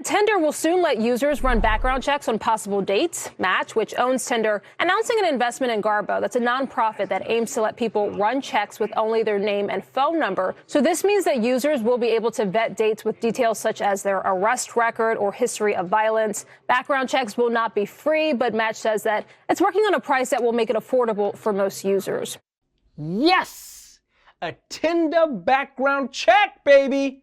Tinder will soon let users run background checks on possible dates. Match, which owns Tinder, announcing an investment in Garbo. That's a nonprofit that aims to let people run checks with only their name and phone number. So this means that users will be able to vet dates with details such as their arrest record or history of violence. Background checks will not be free, but Match says that it's working on a price that will make it affordable for most users. Yes! A Tinder background check, baby!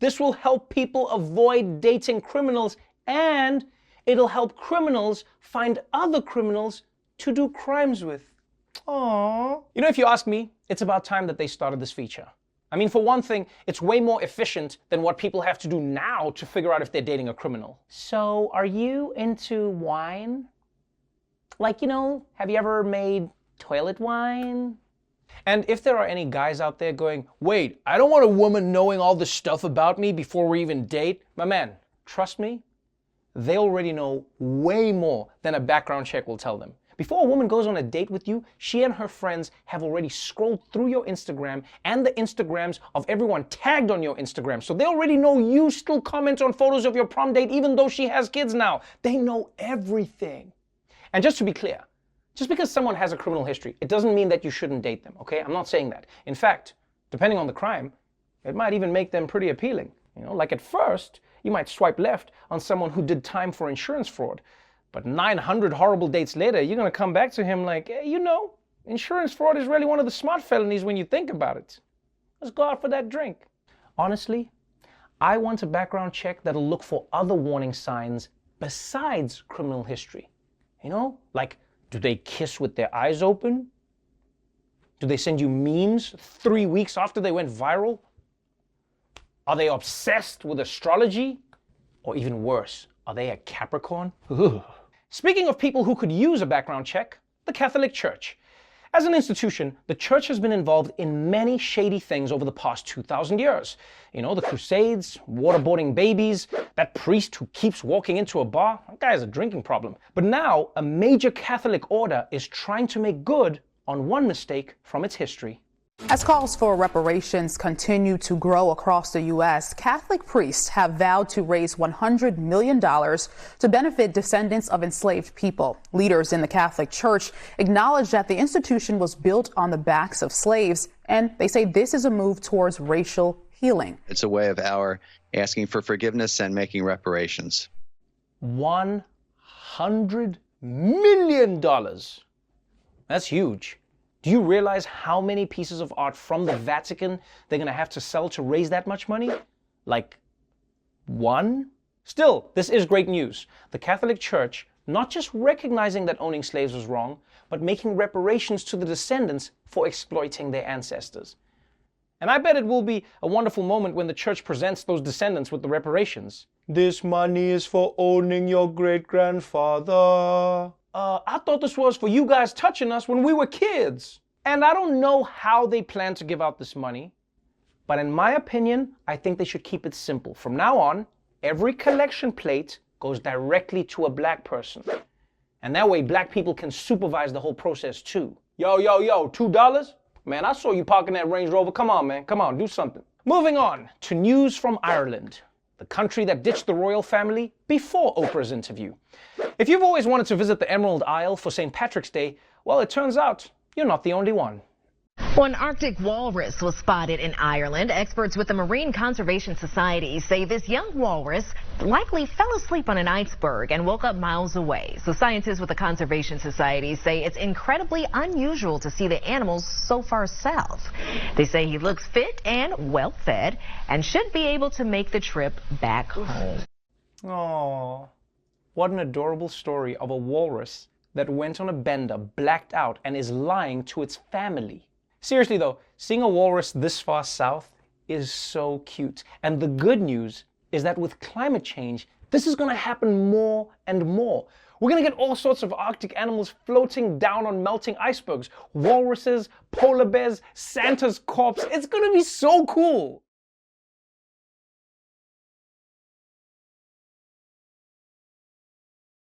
This will help people avoid dating criminals, and it'll help criminals find other criminals to do crimes with. Aww. You know, if you ask me, it's about time that they started this feature. I mean, for one thing, it's way more efficient than what people have to do now to figure out if they're dating a criminal. So, are you into wine? Like, you know, have you ever made toilet wine? And if there are any guys out there going, wait, I don't want a woman knowing all this stuff about me before we even date, my man, trust me, they already know way more than a background check will tell them. Before a woman goes on a date with you, she and her friends have already scrolled through your Instagram and the Instagrams of everyone tagged on your Instagram. So they already know you still comment on photos of your prom date even though she has kids now. They know everything. And just to be clear, just because someone has a criminal history, it doesn't mean that you shouldn't date them, okay? I'm not saying that. In fact, depending on the crime, it might even make them pretty appealing. You know, like at first, you might swipe left on someone who did time for insurance fraud. But 900 horrible dates later, you're gonna come back to him like, hey, you know, insurance fraud is really one of the smart felonies when you think about it. Let's go out for that drink. Honestly, I want a background check that'll look for other warning signs besides criminal history. You know, like, do they kiss with their eyes open? Do they send you memes 3 weeks after they went viral? Are they obsessed with astrology? Or even worse, are they a Capricorn? Ugh. Speaking of people who could use a background check, the Catholic Church. As an institution, the church has been involved in many shady things over the past 2,000 years. You know, the Crusades, waterboarding babies, that priest who keeps walking into a bar, that guy has a drinking problem. But now, a major Catholic order is trying to make good on one mistake from its history. As calls for reparations continue to grow across the U.S., Catholic priests have vowed to raise $100 million to benefit descendants of enslaved people. Leaders in the Catholic Church acknowledge that the institution was built on the backs of slaves, and they say this is a move towards racial healing. It's a way of our asking for forgiveness and making reparations. $100 million. That's huge. Do you realize how many pieces of art from the Vatican they're going to have to sell to raise that much money? Like, one? Still, this is great news. The Catholic Church not just recognizing that owning slaves was wrong, but making reparations to the descendants for exploiting their ancestors. And I bet it will be a wonderful moment when the church presents those descendants with the reparations. This money is for owning your great-grandfather. I thought this was for you guys touching us when we were kids. And I don't know how they plan to give out this money, but in my opinion, I think they should keep it simple. From now on, every collection plate goes directly to a black person. And that way, black people can supervise the whole process too. Yo, $2? Man, I saw you parking that Range Rover. Come on, man. Come on, do something. Moving on to news from Ireland, the country that ditched the royal family before Oprah's interview. If you've always wanted to visit the Emerald Isle for St. Patrick's Day, well, it turns out you're not the only one. One Arctic walrus was spotted in Ireland. Experts with the Marine Conservation Society say this young walrus likely fell asleep on an iceberg and woke up miles away. So scientists with the Conservation Society say it's incredibly unusual to see the animals so far south. They say he looks fit and well fed and should be able to make the trip back home. Aww. What an adorable story of a walrus that went on a bender, blacked out, and is lying to its family. Seriously though, seeing a walrus this far south is so cute. And the good news is that with climate change, this is gonna happen more and more. We're gonna get all sorts of Arctic animals floating down on melting icebergs. Walruses, polar bears, Santa's corpse. It's gonna be so cool.